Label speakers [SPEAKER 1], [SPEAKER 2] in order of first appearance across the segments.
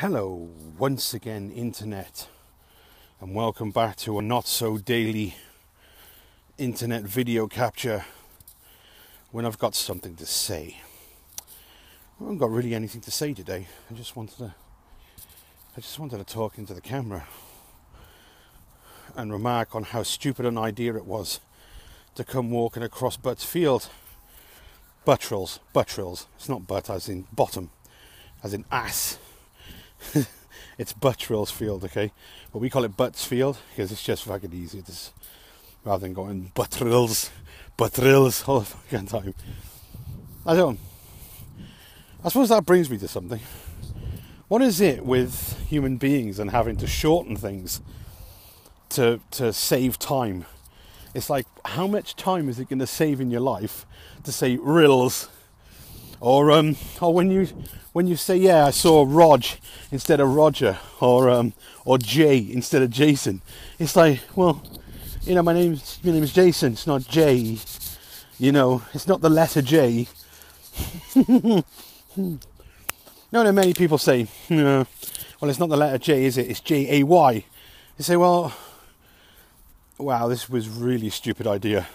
[SPEAKER 1] Hello once again, internet, and welcome back to a not so daily internet video capture when I've got something to say. I haven't got really anything to say today. I just wanted to talk into the camera and remark on how stupid an idea it was to come walking across Butts Field. Buttrells. It's not butt as in bottom, as in ass. It's Buttrells Field, okay? But we call it Butts Field because it's just fucking easy. Rather than going Buttrells all the fucking time. I suppose that brings me to something. What is it with human beings and having to shorten things to save time? It's like, how much time is it going to save in your life to say rills? Or when you say, yeah, I saw Rog instead of Roger, or Jay instead of Jason. It's like, well, your name is Jason. It's not Jay. It's not the letter J. No, many people say, well, it's not the letter J, is it? It's Jay. They say, well, wow, this was really stupid idea.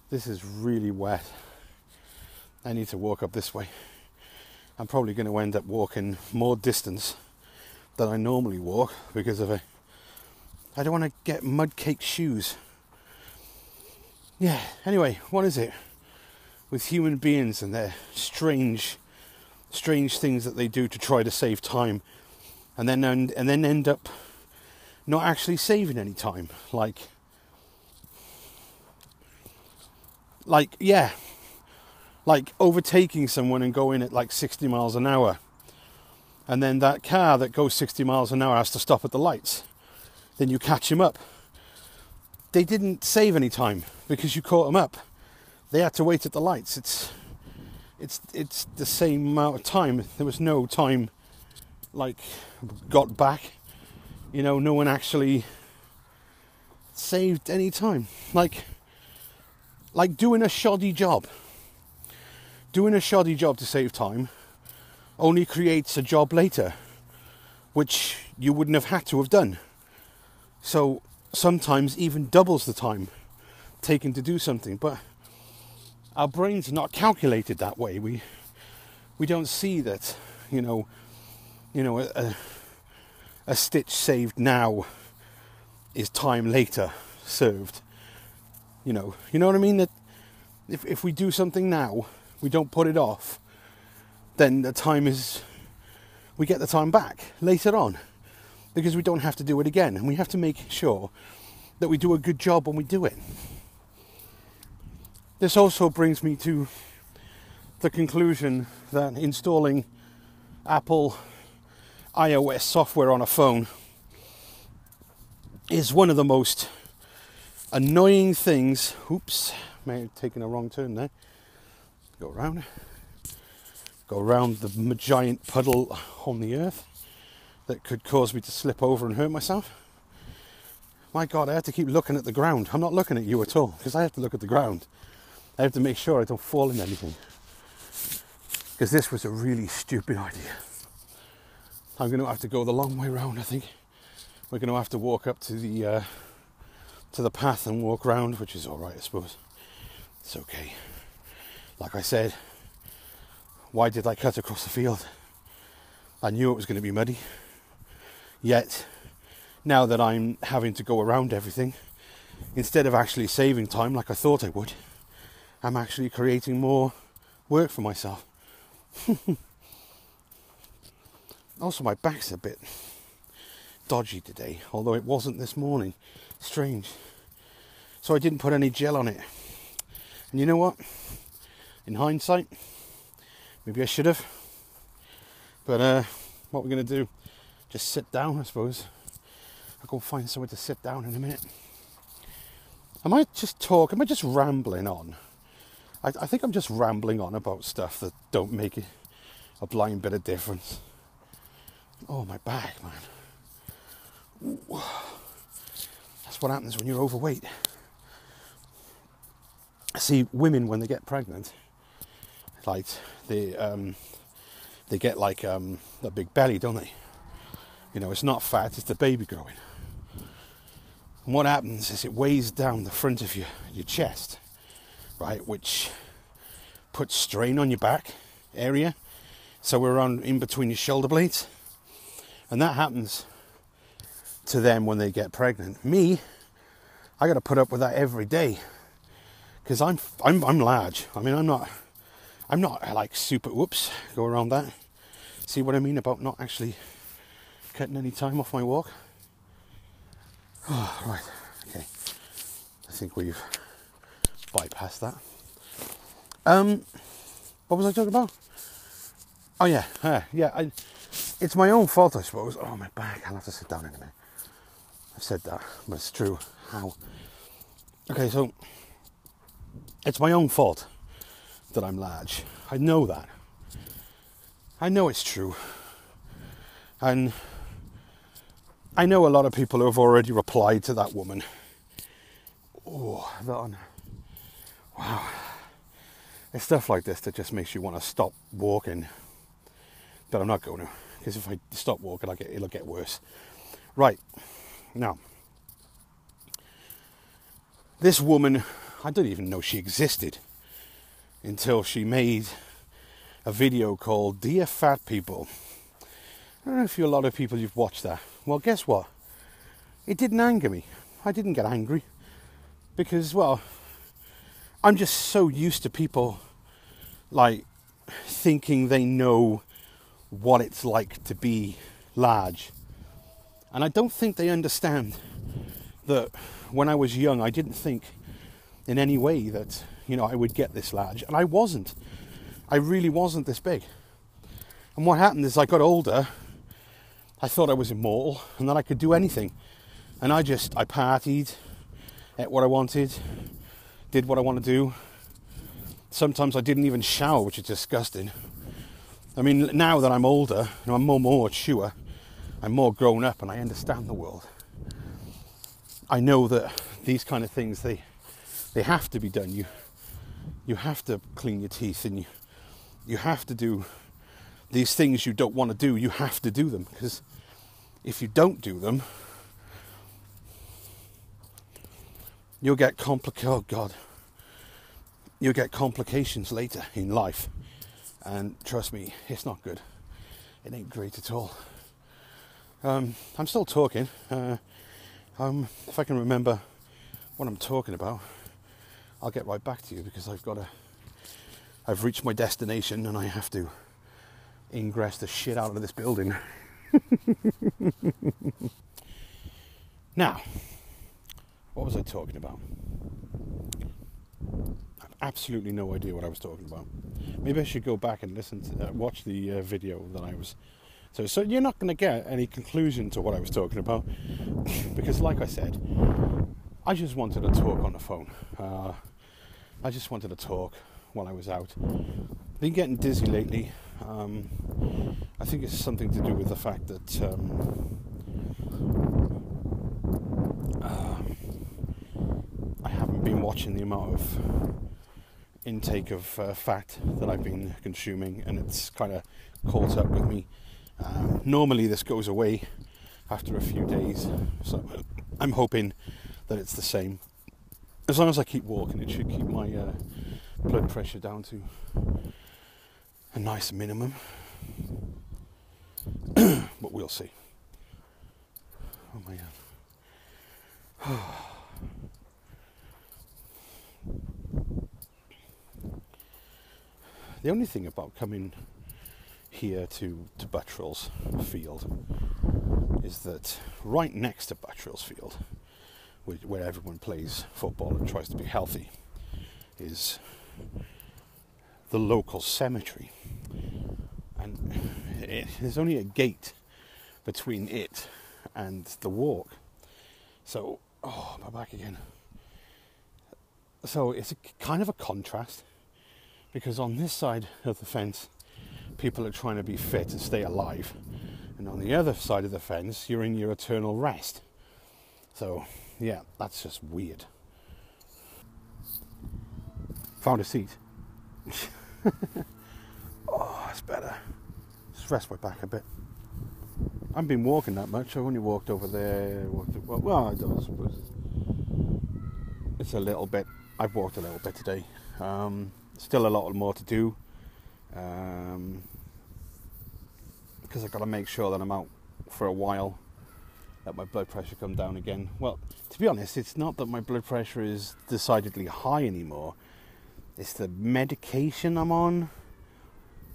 [SPEAKER 1] This is really wet. I need to walk up this way. I'm probably going to end up walking more distance than I normally walk because I don't want to get mud-caked shoes. Yeah, anyway, what is it with human beings and their strange things that they do to try to save time and then end up not actually saving any time? Like overtaking someone and going at like 60 miles an hour. And then that car that goes 60 miles an hour has to stop at the lights. Then you catch him up. They didn't save any time because you caught them up. They had to wait at the lights. It's the same amount of time. There was no time got back. No one actually saved any time. Like doing a shoddy job. Doing a shoddy job to save time only creates a job later, which you wouldn't have had to have done. So sometimes even doubles the time taken to do something. But our brains are not calculated that way. We don't see that, a stitch saved now is time later served. You know what I mean? That if we do something now, we don't put it off, then we get the time back later on because we don't have to do it again, and we have to make sure that we do a good job when we do it. This also brings me to the conclusion that installing Apple iOS software on a phone is one of the most annoying things. Oops, may have taken a wrong turn there. Go around the giant puddle on the earth that could cause me to slip over and hurt myself. My God, I have to keep looking at the ground. I'm not looking at you at all because I have to look at the ground. I have to make sure I don't fall in anything because this was a really stupid idea. I'm going to have to go the long way round. I think we're going to have to walk up to the path and walk round, which is all right, I suppose. It's okay. Like I said, why did I cut across the field? I knew it was going to be muddy. Yet, now that I'm having to go around everything, instead of actually saving time like I thought I would, I'm actually creating more work for myself. Also, my back's a bit dodgy today, although it wasn't this morning. Strange. So I didn't put any gel on it. And you know what? In hindsight, maybe I should have. But what we're going to do, just sit down, I suppose. I'll go find somewhere to sit down in a minute. Am I just rambling on? I think I'm just rambling on about stuff that don't make a blind bit of difference. Oh, my back, man. Ooh. That's what happens when you're overweight. See, women, when they get pregnant, like they they get like a big belly, don't they? You know, it's not fat, it's the baby growing. And what happens is it weighs down the front of your chest, right, which puts strain on your back area, so we're on in between your shoulder blades, and that happens to them when they get pregnant. Me, I got to put up with that every day because I'm large. I mean, I'm not like super. Whoops, go around that. See what I mean about not actually cutting any time off my walk? Oh, right, okay. I think we've bypassed that. What was I talking about? Oh yeah, it's my own fault, I suppose. Oh, my back, I'll have to sit down in a minute. I've said that, but it's true. How? Okay, so it's my own fault that I'm large. I know that. I know it's true. And I know a lot of people who have already replied to that woman. Oh, that one. Wow. It's stuff like this that just makes you want to stop walking. But I'm not going to, because if I stop walking, it'll get worse. Right. Now, this woman, I didn't even know she existed until she made a video called Dear Fat People. I don't know if a lot of people you've watched that. Well, guess what? It didn't anger me. I didn't get angry because, well, I'm just so used to people like thinking they know what it's like to be large. And I don't think they understand that when I was young, I didn't think in any way that, you know, I would get this large. And I wasn't. I really wasn't this big. And what happened is I got older, I thought I was immortal and that I could do anything. And I partied, ate what I wanted, did what I want to do. Sometimes I didn't even shower, which is disgusting. I mean, now that I'm older, and I'm more mature, I'm more grown up and I understand the world. I know that these kind of things, they have to be done. You have to clean your teeth and you have to do these things you don't want to do. You have to do them because if you don't do them, you'll get you'll get complications later in life. And trust me, it's not good. It ain't great at all. I'm still talking. If I can remember what I'm talking about, I'll get right back to you because I've reached my destination and I have to ingress the shit out of this building. Now, what was I talking about? I have absolutely no idea what I was talking about. Maybe I should go back and watch the video that I was. So you're not going to get any conclusion to what I was talking about because, like I said, I just wanted to talk on the phone. I just wanted to talk while I was out. Been getting dizzy lately. I think it's something to do with the fact that I haven't been watching the amount of intake of fat that I've been consuming, and it's kind of caught up with me. Normally this goes away after a few days, so I'm hoping that it's the same. As long as I keep walking, it should keep my blood pressure down to a nice minimum. But we'll see. Oh my God. The only thing about coming here to Buttrell's Field is that right next to Buttrell's Field, where everyone plays football and tries to be healthy, is the local cemetery. And there's only a gate between it and the walk. So, my back again. So it's kind of a contrast, because on this side of the fence, people are trying to be fit and stay alive. And on the other side of the fence, you're in your eternal rest. So, yeah, that's just weird. Found a seat. Oh, it's better. just rest my back a bit. I haven't been walking that much. I've only walked over there. Well, I don't suppose it's a little bit. I've walked a little bit today. Still a lot more to do. Because I've got to make sure that I'm out for a while. Let my blood pressure come down again. Well, to be honest, it's not that my blood pressure is decidedly high anymore. It's the medication I'm on.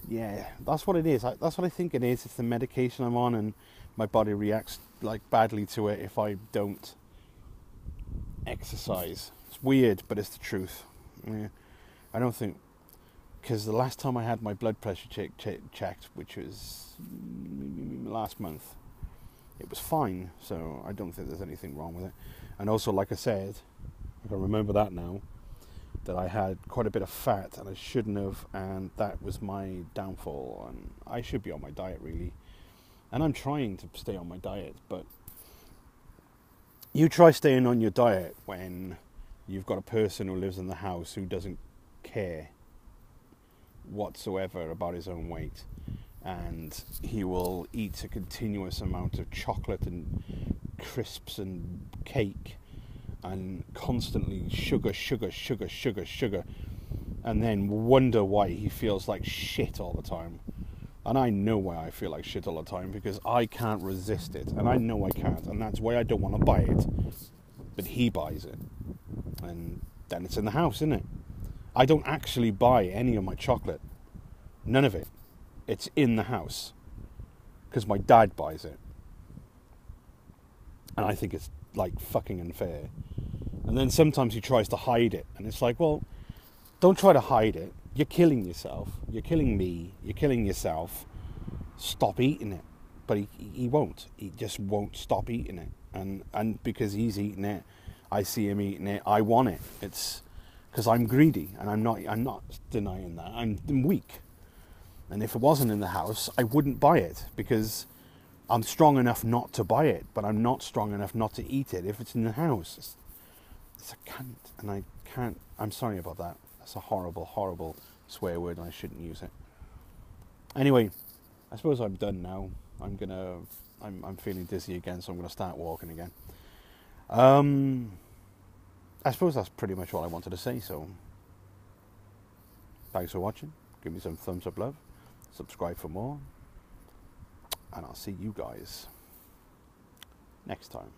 [SPEAKER 1] Yeah, that's what it is. That's what I think it is. It's the medication I'm on, and my body reacts like badly to it if I don't exercise. It's weird, but it's the truth. Yeah. I don't think, because the last time I had my blood pressure checked, which was last month, it was fine. So I don't think there's anything wrong with it. And also, like I said, I can remember that now, that I had quite a bit of fat and I shouldn't have, and that was my downfall, and I should be on my diet really, and I'm trying to stay on my diet. But you try staying on your diet when you've got a person who lives in the house who doesn't care whatsoever about his own weight, and he will eat a continuous amount of chocolate and crisps and cake and constantly sugar, and then wonder why he feels like shit all the time. And I know why I feel like shit all the time, because I can't resist it, and I know I can't, and that's why I don't want to buy it. But he buys it, and then it's in the house, isn't it? I don't actually buy any of my chocolate. None of it. It's in the house, because my dad buys it. And I think it's like fucking unfair. And then sometimes he tries to hide it, and it's like, well, don't try to hide it. You're killing yourself. You're killing me. You're killing yourself. Stop eating it. But he won't. He just won't stop eating it. And because he's eating it, I see him eating it. I want it. It's because I'm greedy, and I'm not denying that. I'm weak. And if it wasn't in the house, I wouldn't buy it, because I'm strong enough not to buy it, but I'm not strong enough not to eat it if it's in the house. It's a cunt, and I can't. I'm sorry about that. That's a horrible, horrible swear word, and I shouldn't use it. Anyway, I suppose I'm done now. I'm feeling dizzy again, so I'm gonna start walking again. I suppose that's pretty much all I wanted to say. So, thanks for watching. Give me some thumbs up, love. Subscribe for more, and I'll see you guys next time.